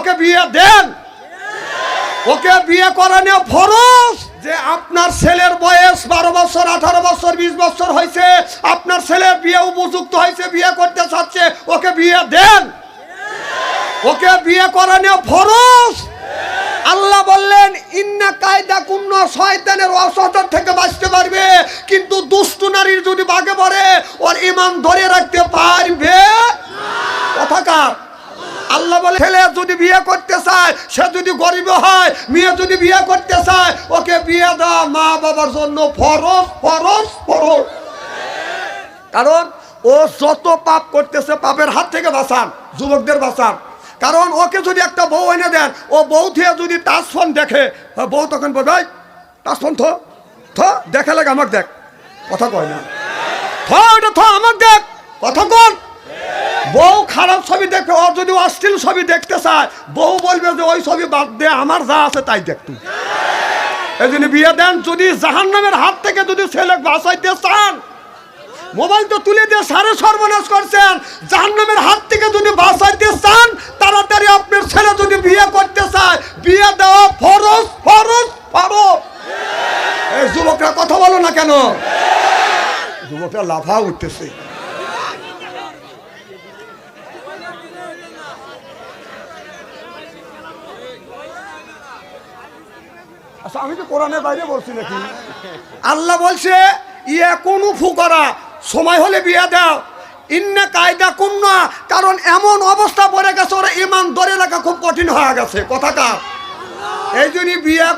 ওকে বিয়ে দেন। ওকে বিয়ে করানো ফরজ। যে আপনার ছেলের বয়স 12 বছর, 18 বছর, 20 বছর হয়েছে, আপনার ছেলের বিয়ে উপযুক্ত হয়েছে, বিয়ে করতে চাচ্ছে, ওকে বিয়ে দেন। ওকে বিয়ে করানো ফরজ। আল্লাহ বললেন ইন্না কায়দা কুন্না, শয়তানের অসতর থেকে বাঁচতে পারবে, কিন্তু দুষ্ট নারীর যদি বাগে পড়ে ওর ঈমান ধরে রাখতে পারবে কথাকার। আল্লাহ বলে ছেলে যদি বিয়ে করতে চায়, সে যদি গরিব হয়, মেয়ে যদি বিয়ে করতে চায়, ওকে বিয়ে দেওয়া মা বাবার জন্য ফরজ ফরজ ফরজ। কারণ ও যত পাপ করতেছে পাপের হাত থেকে বাঁচান, যুবকদের বাঁচান। কারণ ওকে যদি একটা বউ এনে দেন, ও বউ থেকে যদি টাচ ফোন দেখে, বউ তখন বলবে টাচ ফোন থ দেখে লাগে আমাকে দেখ, কথা কয় না, আমাকে দেখ, কথা কন। বউ খারাপ ছবি দেখবে, ও যদি অশ্লীল ছবি দেখতে চায়, বউ বলবে যে ওই ছবি বাদ দে, আমার যা আছে তাই দেখ তুই। এই জন্য বিয়ে দেন। যদি জাহান্নামের হাত থেকে যদি ছেলে বাঁচাইতে চান, মোবাইল তো তুলে দিয়ে সারে সর্বনাশ করছেন, জাহান্নামের হাত থেকে যদি বাঁচাইতে চান, তাড়াতাড়ি আপনার ছেলে যদি বিয়ে করতে চায়, বিয়ে দেওয়া ফরজ ফরজ ফরজ। এই যুবকরা কথা বলো না কেন? যুবকরা লাফা উঠতেছে। আচ্ছা, আমি তো কোরআনের বাইরে বলছি নাকি? আল্লাহ বলছে ইয়া কোনু ফুকরা, সময় হলে বিয়ে দাও। ইন্না কায়দা কুন্না, কারণ এমন অবস্থা পড়ে গেছে ওরা ঈমান ধরে রাখা খুব কঠিন হয়ে গেছে কথাকার। এই জন্য বিয়ে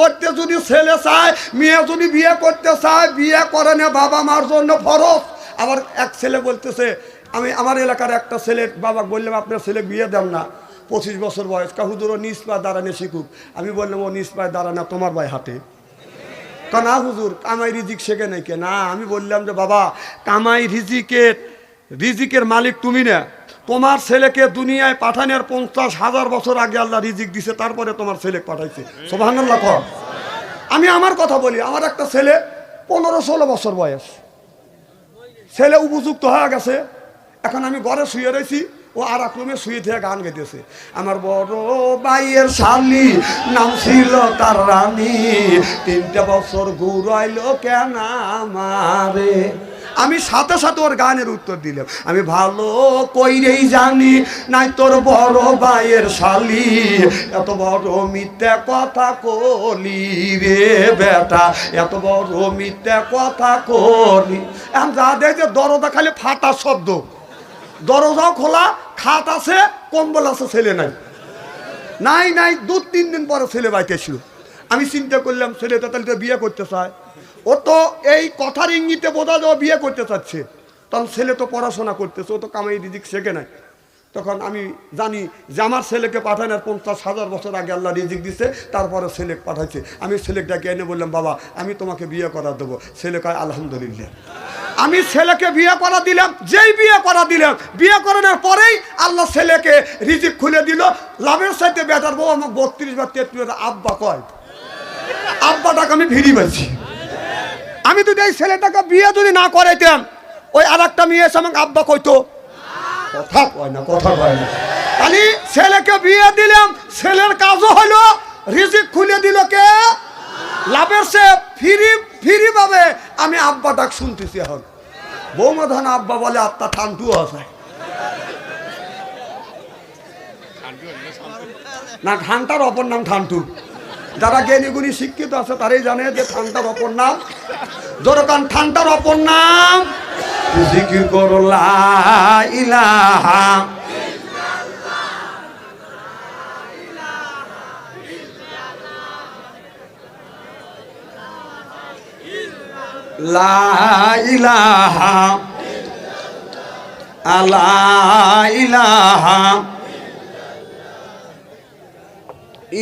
করতে যদি ছেলে চায়, মেয়ে যদি বিয়ে করতে চায়, বিয়ে করানো বাবা মার জন্য ফরজ। আবার এক ছেলে বলতেছে, আমি আমার এলাকার একটা ছেলের বাবা বললাম আপনার ছেলে বিয়ে দেন না, 25 বছর বয়স, হুজুর ও নিজ পায়ে দাঁড়ানো শিখুক। আমি বললাম ও নিজ পায়ে দাঁড়ানো তোমার ভাই হাতে, না হুজুর কামাই রিজিক শেখে নাকি? না, আমি বললাম যে বাবা কামাই রিজিকের মালিক তুমি না, তোমার ছেলেকে দুনিয়ায় পাঠানোর 50,000 বছর আগে আল্লাহ রিজিক দিছে, তারপরে তোমার ছেলে পাঠাইছে। সুবহানাল্লাহ। আমি আমার কথা বলি, আমার একটা ছেলে 15-16 বছর বয়স, ছেলে উপযুক্ত হয়ে গেছে। এখন আমি ঘরে শুয়ে রয়েছি, ও আর এক রুমে শুয়ে থেকে গান গাইতেছে। আমার বড় ভাইয়ের শালি নাম ছিল তার রানী, 3 বছর ঘুরাইলো কেন আমারে। আমি সাথে সাথে ওর গানের উত্তর দিলাম, আমি ভালো কইরেই জানি নাই তোর বড় ভাইয়ের শালি এত বড় মিথ্যা কথা কলি রে বেটা, এত বড় মিথ্যা কথা কলি। এখন যা দেখে দরজা খালি ফাটা শব্দ, দরজাও খোলা, খাট আছে, কম্বল আছে, ছেলে নাই নাই নাই। 2-3 দিন পরে ছেলে বাইতে ছিল। আমি চিন্তা করলাম ছেলেটা তাহলে তো বিয়ে করতে চায়, ও তো এই কথার ইঙ্গিতে বোঝা যায় বিয়ে করতে চাচ্ছে, তখন ছেলে তো পড়াশোনা করতেছে, ও তো কামাই রিজিক শেখে নাই। তখন আমি জানি যে আমার ছেলেকে পাঠানোর 50,000 বছর আগে আল্লাহ রিজিক দিছে, তারপরে ছেলে পাঠাইছে। আমি ছেলেটাকে এনে বললাম বাবা আমি তোমাকে বিয়ে করা দেবো। ছেলে কয় আলহামদুলিল্লাহ। আমি ছেলেকে বিয়ে করা দিলাম, যেই বিয়ে করা দিলাম, বিয়ে করানোর পরেই আল্লাহ ছেলেকে রিজিক খুলে দিল। লাভের সাথে বেটার বউ আমাকে 32 বা 33 আব্বা কয়, আব্বাটাকে আমি ভিড়ি পাইছি। আমি যদি এই ছেলেটাকে বিয়ে যদি না করাইতাম, ওই আর একটা মেয়ে এসে আমাকে আব্বা কইতো, কথা কয় না, কথা কয় না। খালি ছেলেকে বিয়ে দিলাম, ছেলের কাজও হলো, রিজিক খুলে দিল কে? লাভের সে ফিরি পাবে। আমি আব্বা ডাক শুনতেছি। এখন বৌমা ধান আব্বা বলে, আত্মা ঠান্টুও আছে না, ঠান্টার অপর নাম ঠান্টু। যারা জ্ঞানীগুণী শিক্ষিত আছে তারাই জানে যে ঠান্টার অপর নাম, জোরকান ঠান্টার অপর নাম জিকির করো লা ইলাহা লা ইলাহা আলা ইলাহা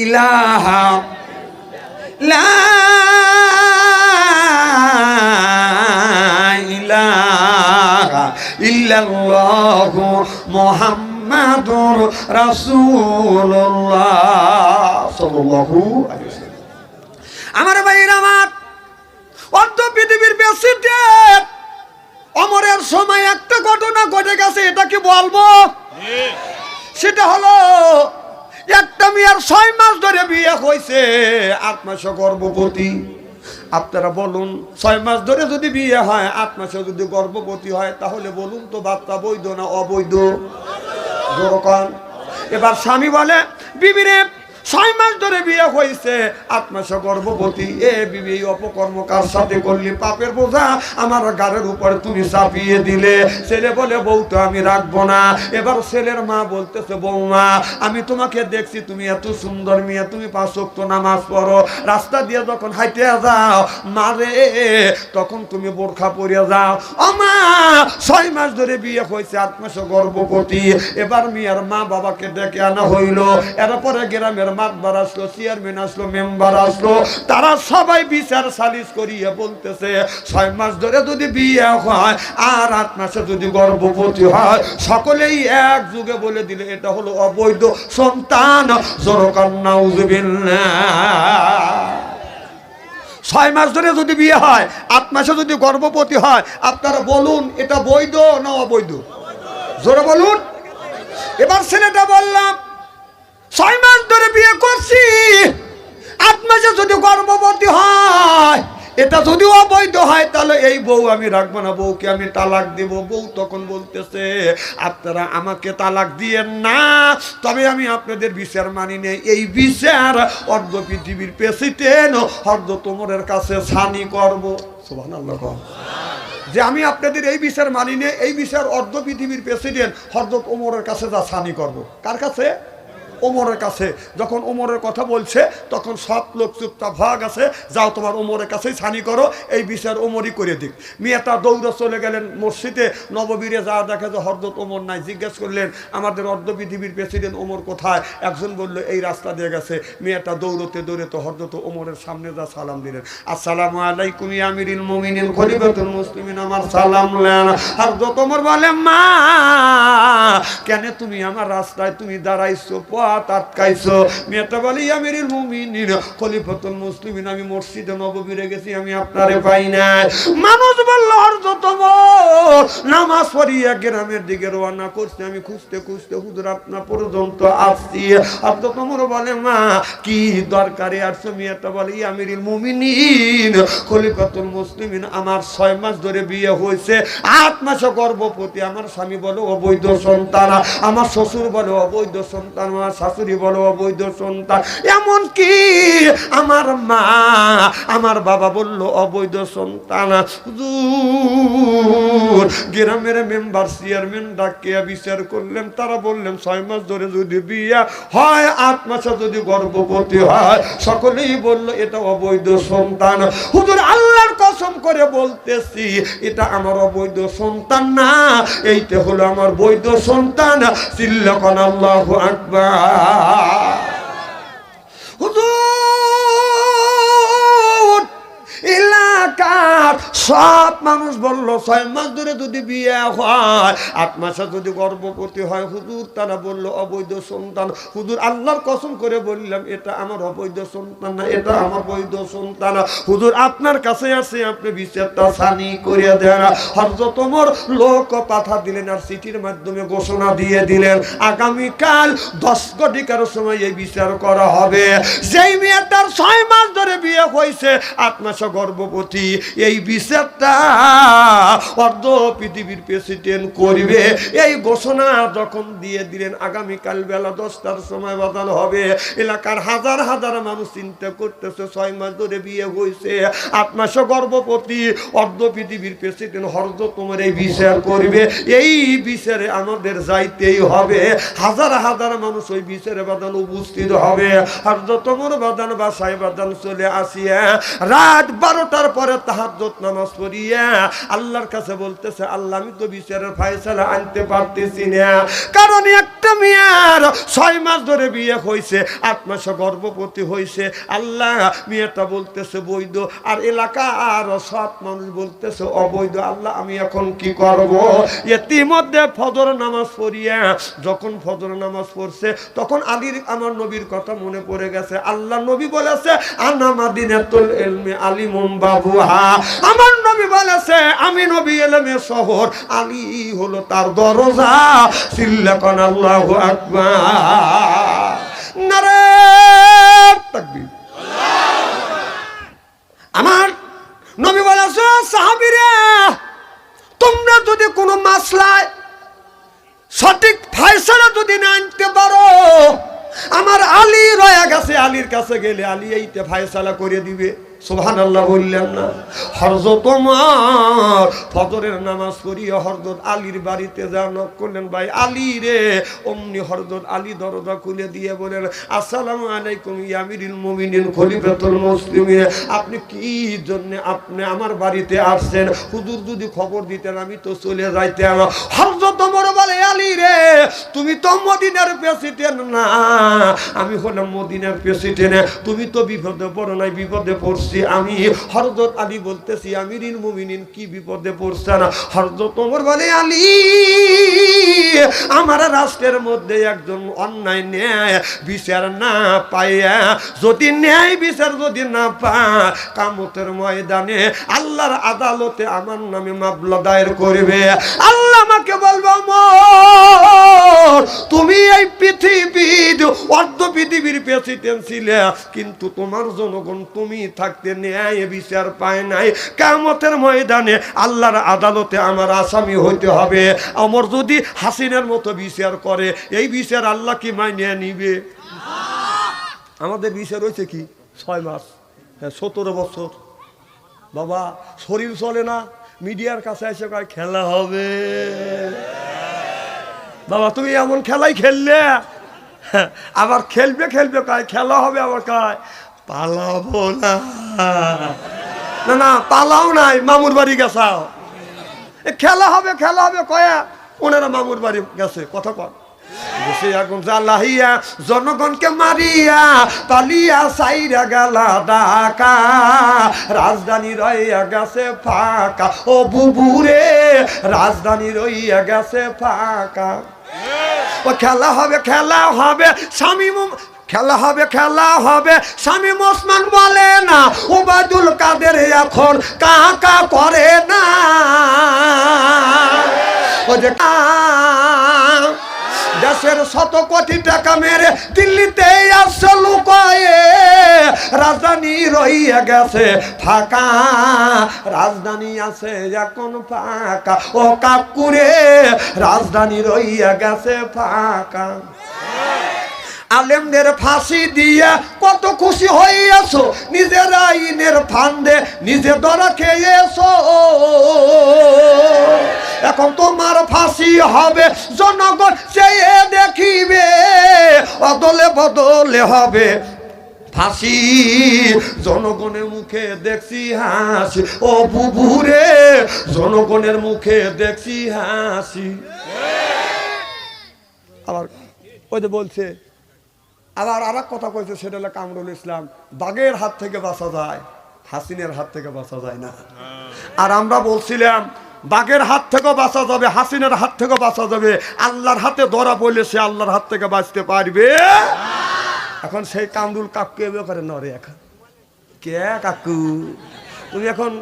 ইলাহা লা ইলাহা ইল্লাল্লাহু মুহাম্মাদুর রাসূলুল্লাহ সাল্লাল্লাহু আলাইহি ওয়াসাল্লাম। আমার ভাইরা আমার, অর্ধ পৃথিবীর প্রেসিডেন্ট অমরের সময় একটা ঘটনা ঘটে গেছে, এটা কি বলবো? সেটা হলো তার 6 মাস ধরে বিয়ে হয়েছে, 8 মাসে গর্ভবতী। আপনারা বলুন, 6 মাস ধরে যদি বিয়ে হয়, 8 মাসে যদি গর্ভবতী হয়, তাহলে বলুন তো বাচ্চা বৈধ না অবৈধ? যেরকম এবার স্বামী বলে, বিবিরে 6 মাস ধরে বিয়ে হয়েছে, 8 মাসে গর্ভবতী, এ বিবি এই অপকর্ম কার সাথে করলি? পাপের বোঝা আমার গাড়ির উপরে তুমি চাপিয়ে দিলে। ছেলে বলে, বউ তো আমি রাখবো না। এবার ছেলের মা বলতেছে, বৌমা আমি তোমাকে দেখছি, তুমি এত সুন্দর মেয়ে, তুমি 5 ওয়াক্ত নামাজ পড়ো, রাস্তা দিয়ে যখন হাইটে যাও মারে তখন তুমি বোরখা পরিয়ে যাও। ও মা, 6 মাস ধরে বিয়ে হয়েছে, 8 মাসে গর্ভবতী। এবার মেয়ের মা বাবাকে ডেকে আনা হইল। এরপরে গ্রামের মাতবার আসলো, চেয়ারম্যান আসলো, মেম্বার আসলো, তারা সবাই বিচার সালিশ করিয়ে বলতেছে, 6 মাস ধরে যদি বিয়ে হয় আর 8 মাসে যদি গর্ভবতী হয়, সকলেই এক যুগে বলে দিলে এটা হলো অবৈধ সন্তান। জোরকান নাউজুবিল্লাহ। 6 মাস ধরে যদি বিয়ে হয়, 8 মাসে যদি গর্ভবতী হয়, আপনারা বলুন এটা বৈধ না অবৈধ? জোরে বলুন। এবার ছেলেটা বললাম, 6 মাস ধরে বিয়ে করছি, 8 মাসে যদি গর্ভবতী হয়, এটা যদি অবৈধ হয়, তাহলে এই বউ আমি রাখবো না, বউকে আমি তালাক দেব। বউ তখন বলতেছে, আপনারা আমাকে তালাক দিয়েন না, তবে আমি আপনাদের বিচার মানি নেই। এই বিচার অর্ধ পৃথিবীর প্রেসিডেন্ট হযরত ওমরের কাছে সানি করব। সুবহানাল্লাহ। যে আমি আপনাদের এই বিচার মানি নেই, এই বিচার অর্ধ পৃথিবীর প্রেসিডেন্ট হযরত ওমরের কাছে যা সানি করব। কার কাছে? ওমরের কাছে। যখন ওমরের কথা বলছে তখন সব লোক চুপচাপ ভাগ আছে, যাও তোমার ওমরের কাছেই ছানি করো, এই বিচার ওমরই করে দিক। মেয়েটা দৌড়ে চলে গেলেন মসজিদে নববীরে, যা দেখে যে হযরত ওমর নাই। জিজ্ঞেস করলেন, আমাদের অর্ধ পৃথিবীর প্রেসিডেন্ট ওমর কোথায়? একজন বলল এই রাস্তা দিয়ে গেছে। মেয়েটা দৌড়তে দৌড়তে হযরত ওমরের সামনে যা সালাম দিলেন, আসসালামু আলাইকুম ইয়া আমিরুল মুমিনিন খলিফাতুল মুসলিমিন, আমার সালাম নেন। হযরত ওমর বলে, মা কেন তুমি আমার রাস্তায় তুমি দাঁড়াইছো, আটকাইছো? মেয়েটা বলি, আমিরুল মুমিনিন খলিফাতুল মুসলিমিন, আমি মসজিদে নববীরে গেছি, আমি আপনারে পাই নাই। মানুষ বলল, হযরত ওমর নামাজ পড়িয়া গ্রামের দিকে রওনা করছে, আমি খুঁজতে খুঁজতে হুজুর আপনার পর্যন্ত আসছি। হযরত ওমর বলে, মা কি দরকারে আসছো? মেয়েটা বলে, আমিরুল মুমিনিন খলিফাতুল মুসলিমিন, আমার 6 মাস ধরে বিয়ে হয়েছে, 8 মাসে গর্ভবতী, আমার স্বামী বলে অবৈধ সন্তান, আমার শ্বশুর বলে অবৈধ সন্তান, আমার শাশুড়ি বলো অবৈধ সন্তান, এমন কি আমার মা আমার বাবা বলল অবৈধ সন্তান। গ্রামের মেম্বার চেয়ারম্যান ডাকিয়া বিচার করলেন, তারা বললেন 6 মাস ধরে যদি বিয়ে হয়, 8 মাসে যদি গর্ভবতী হয়, সকলেই বলল এটা অবৈধ সন্তান। হুজুর আল্লাহর কসম করে বলতেছি, এটা আমার অবৈধ সন্তান না, এইটা হলো আমার বৈধ সন্তান। চিল্লাকান আল্লাহু আকবার। হুজুর এলাকার সব মানুষ বলল 6 মাস ধরে যদি বিয়ে হয়, 8 মাসে যদি গর্ভবতী হয়, হুজুর তারা বলল অবৈধ সন্তান। হুজুর আল্লাহর কসম করে বললাম, এটা আমার অবৈধ সন্তান না, এটা আমার বৈধ সন্তান। হুজুর আপনার কাছে আছে, আপনি বিচারটা সানি করে দেন। হযরত ওমর লোক পাঠা দিলেন আর চিঠির মাধ্যমে ঘোষণা দিয়ে দিলেন, আগামীকাল 10 ঘটিকার সময় এই বিচার করা হবে। যেই মেয়েটার 6 মাস ধরে বিয়ে হয়েছে, 8 মাসে গর্ভবতী, এই বিচারটা অর্ধ পৃথিবীর প্রেসিডেন্ট করবে। এই ঘোষণা যখন দিয়ে দিলেন, আগামীকাল বেলা 10টার সময় বদল হবে। এলাকার হাজার হাজার মানুষ চিন্তা করতেছে, 6 মাস ধরে বিয়ে হয়েছে, 8 মাসে গর্ভবতী, অর্ধ পৃথিবীর প্রেসিডেন্ট হযরত ওমর এই বিচার করবে, এই বিচারে আমাদের যাইতেই হবে। হাজার হাজার মানুষ ওই বিচারে বাদান উপস্থিত হবে। হযরত ওমর বাদান বাসায় বাদান চলে আসিয়া রাত 12টার পরে তাহাজ্জুদ নামাজ পড়িয়া আল্লাহর কাছে বলতেছে, আল্লাহ আমি তো বিচারের ফয়সালা আনতে পারতেছি না, কারণ একটা মেয়ের 6 মাস ধরে বিয়ে হয়েছে, 8 মাসে গর্ভবতী হয়েছে। আল্লাহ মেয়েটা বলতেছে বৈধ, আর এলাকার সব মানুষ বলতেছে অবৈধ। আল্লাহ আমি এখন কি করব? ইতিমধ্যে ফজর নামাজ পড়িয়া যখন ফজর নামাজ পড়ছে, তখন আলীর আমার নবীর কথা মনে পড়ে গেছে। আল্লাহ নবী বলেছে, আনা মাদিনাতুল ইলমি আলিমুম বাবুহা, আমার নবী বলেছে আমি নবী ইলমের শহর, আলী হলো তার দরজা। চিল্লাকান আল্লাহু আকবার। নারে গেছে আলীর কাছে গেলে আলী এইতে ফায়সালা করে দিবে। সুবহানাল্লাহ বললেন না? হযরত ওমর ফজরের নামাজ পড়িয়ে হযরত আলীর বাড়িতে যা নক করলেন, ভাই আলী রে। অমনি হযরত আলী দরজা খুলে দিয়ে বলেন, আসসালামু আলাইকুম ইয়া আমিরুল মুমিনিন খলিফাতুল মুসলিমিন। আপনি কি জন্য আপনি আমার বাড়িতে আসছেন? হুজুর যদি খবর দিতেন আমি তো চলে যাইতাম। হযরত ওমর বলে, আলী রে তুমি তো মদিনার প্রেসিডেন্ট না, আমি হলাম মদিনার প্রেসিডেন্ট। তুমি তো বিপদে পড়ো নাই, বিপদে পড়ছি আমি। হযরত আলী বলতেছি, আমিরুল মুমিনিন কি বিপদে পড়ছেন? হযরত ওমর বলে, আলী আমার রাষ্ট্রের মধ্যে একজন অন্যায় ন্যায় বিচার না পাইয়া, যদি ন্যায় বিচার যদি না পায়, কিয়ামতের ময়দানে আল্লাহর আদালতে আমার নামে মামলা দায়ের করবে। আল্লাহ আমাকে বলবে, ওমর তুমি এই পৃথিবীর অর্ধ পৃথিবীর প্রেসিডেন্ট ছিলে, কিন্তু তোমার জনগণ তুমি থাকতে ন্যায় বিচার পায় নাই। কিয়ামতের ময়দানে আল্লাহর আদালতে আমার আসামি হইতে হবে। আমার যদি হাসিনার মতো বিচার করে, এই বিচার আল্লাহ কি মাইনে নিবে? আমাদের বিচার হয়েছে কি 6 মাস, 17 বছর। বাবা শরীর চলে না, মিডিয়ার কাছে এসে কয় খেলা হবে। বাবা তুমি এমন খেলাই খেললে, আবার খেলবে খেলবে কয় খেলা হবে, আবার কয় পালাবো না। না না পালাও নাই, মামুর বাড়ি গেছাও। খেলা হবে খেলা হবে কয়া ওনারা মামুর বাড়ি গেছে। কথা কন বসে আগুন জ্বালাইয়া জনগণকে মারিয়া পালিয়া সাইরা গেলা ঢাকা, রাজধানী রইয়া গেছে ফাঁকা। ও বুবুরে রাজধানী রইয়া গেছে ফাঁকা। ও খেলা হবে খেলা হবে স্বামী, খেলা হবে খেলা হবে। শামীম ওসমান বলে না, ওবায়দুল কাদের এখন কাকা করে না। ও যে দেশের 100 কোটি টাকা মেরে দিল্লিতে আসছে লুকায়ে, রাজধানী রইয়া গেছে ফাঁকা, রাজধানী আছে এখন ফাঁকা। ও কাকুরে রাজধানী রইয়া গেছে ফাঁকা। আলেমদের ফাঁসি দিয়া কত খুশি হইয়াছো, নিজের আইনের ফান্দে নিজে ধরা খেয়েছো। এখন তোমার ফাঁসি হবে, জনগণ চেয়ে দেখিবে, অদলে বদলে হবে ফাঁসি। জনগণের মুখে দেখছি হাসি, ও বুবুরে জনগণের মুখে দেখছি হাসি। আবার ওই যে বলছে, আবার আর এক কথা কইছে, সেটা হলো কামরুল ইসলাম, বাঘের হাত থেকে বাঁচা যায়, হাসিনের হাত থেকে বাঁচা যায় না। আর আমরা বলছিলাম বাঘের হাত থেকেও বাঁচা যাবে, হাসিনের হাত থেকেও বাঁচা যাবে, আল্লাহর হাতে ধরা পড়লে সে আল্লাহর হাত থেকে বাঁচতে পারবে। এখন সেই কামরুল কাকু এভাবে করে নরে, এখন কে কাকু তুমি এখন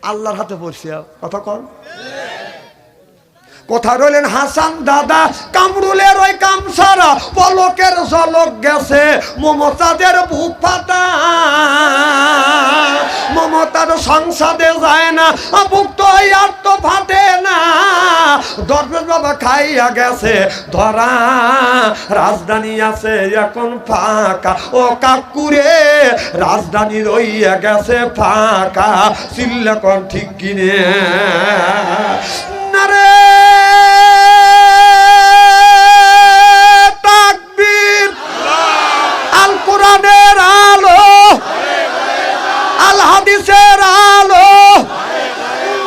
আল্লাহর হাতে পড়ছি। কথা কন কোথায় রইলেন হাসান দাদা? কামরুলের ওই কামসারা পলকের ঝলক গেছে, মমতাদের বুক ফাটা, মমতার সংসদে যায় না, বুক তো আর তো ফাটে না। দরবেশ বাবা খাইয়া গেছে ধরা, রাজধানী আছে এখন ফাঁকা। ও কাকুরে রাজধানী রইয়া গেছে ফাঁকা। চিল্লা কোন ঠিক কিনে না রে? তাকবীর! আল কোরআনের আলো, আল হাদিসের আলো,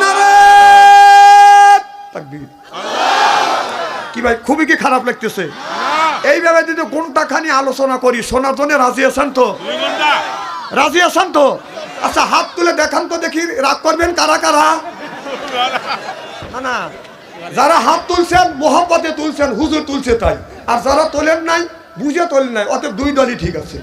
নারে তাকবীর! কি ভাই খুবই কি খারাপ লাগতেছে? এইভাবে যদি ঘন্টা খানি আলোচনা করি, শোনার জন্য রাজি আছেন তো? রাজি আছেন তো? আচ্ছা হাত তুলে দেখান তো দেখি, রাগ করবেন কারা কারা? না না, যারা হাত তুলছেন মোহাম্মতে তুলছেন, হুজুর তুলছে তাই, আর যারা তোলেন নাই বুঝে তোলেন নাই, অতএব দুই দলই ঠিক আছে।